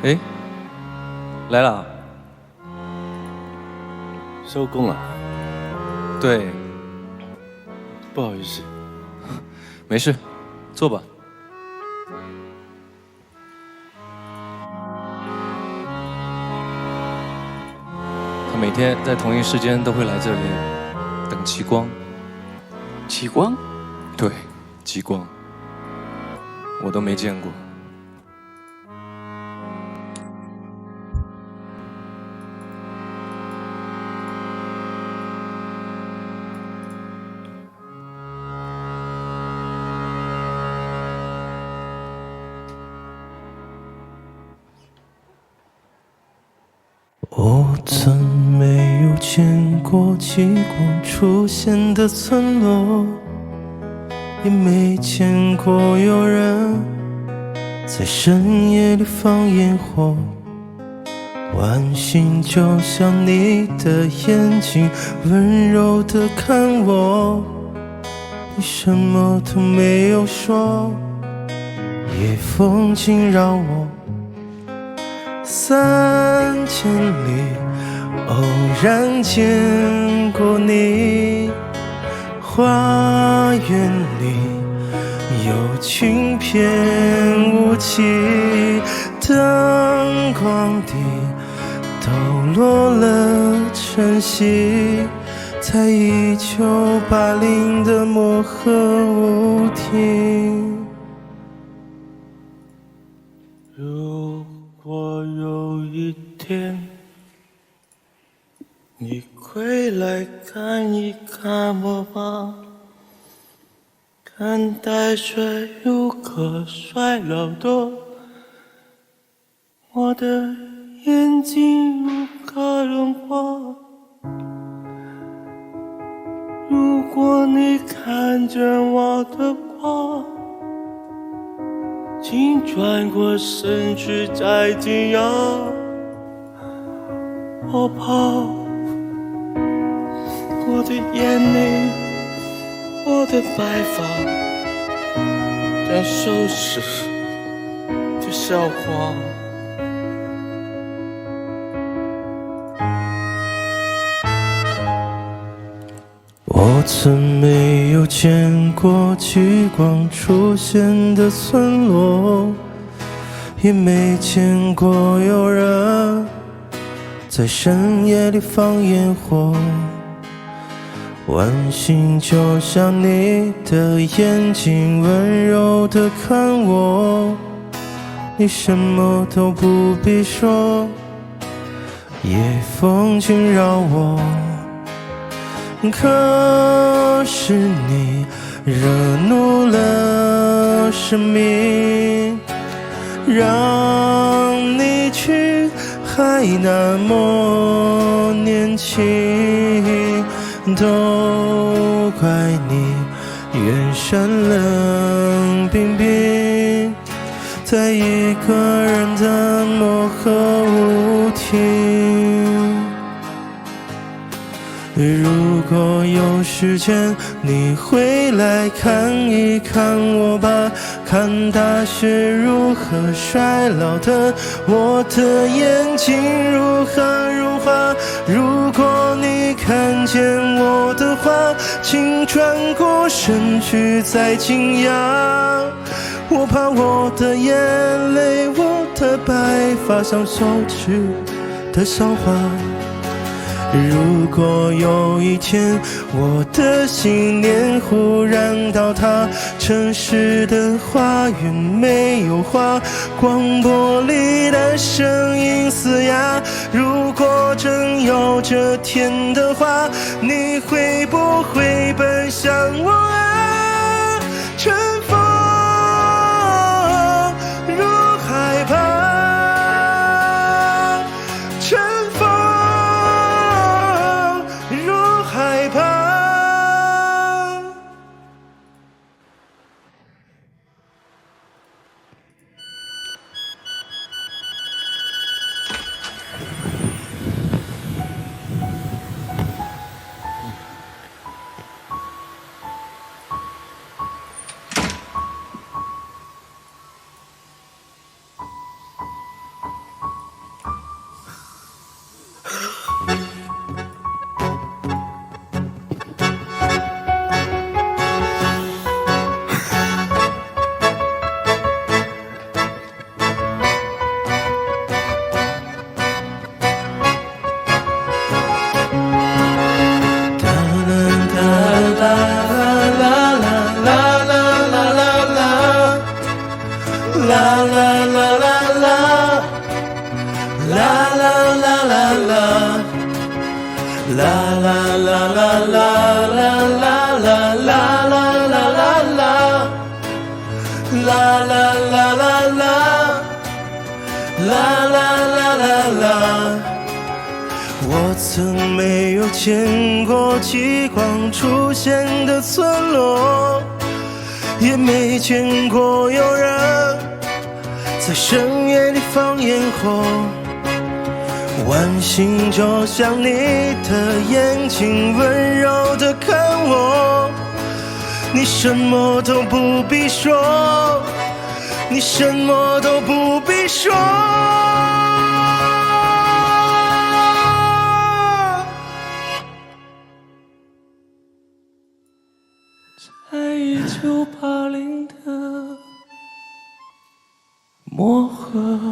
哎，来了。收工了。对，不好意思。没事，坐吧。他每天在同一时间都会来这里等极光。极光？对，极光，我都没见过。我曾没有见过极光出现的村落，也没见过有人在深夜里放烟火。晚星就像你的眼睛，温柔地看我，你什么都没有说，夜风惊扰我。3千里偶然见过你，花园里有群翩舞起，灯光底抖落了晨曦，在1980的漠河舞厅。如果有一天你归来看一看我吧，看淡水如何衰老多，我的眼睛如何融化。如果你看见我的话，请转过身去再惊讶，我怕我的眼泪，我的白发将收拾的笑话。我曾没有见过极光出现的村落，也没见过有人在深夜里放烟火。晚星就像你的眼睛，温柔地看我，你什么都不必说，夜风惊扰我。可是你惹怒了生命，让你去还那么年轻，都怪你眼神冷冰冰，在一个人的漠河舞厅。如果有时间，你回来看一看我吧，看大雪如何衰老的，我的眼睛如何融化。如果你看见我的话，请转过身去再惊讶，我怕我的眼泪，我的白发像收拾的笑话。如果有一天我的信念忽然倒塌，城市的花园没有花，广播里的声音嘶哑，如果真有这天的话，你会不会奔向我啊？乘风如害怕，曾没有见过极光出现的村落，也没见过有人在深夜里放烟火。晚星就像你的眼睛，温柔地看我。你什么都不必说，你什么都不必说。在1980的漠河。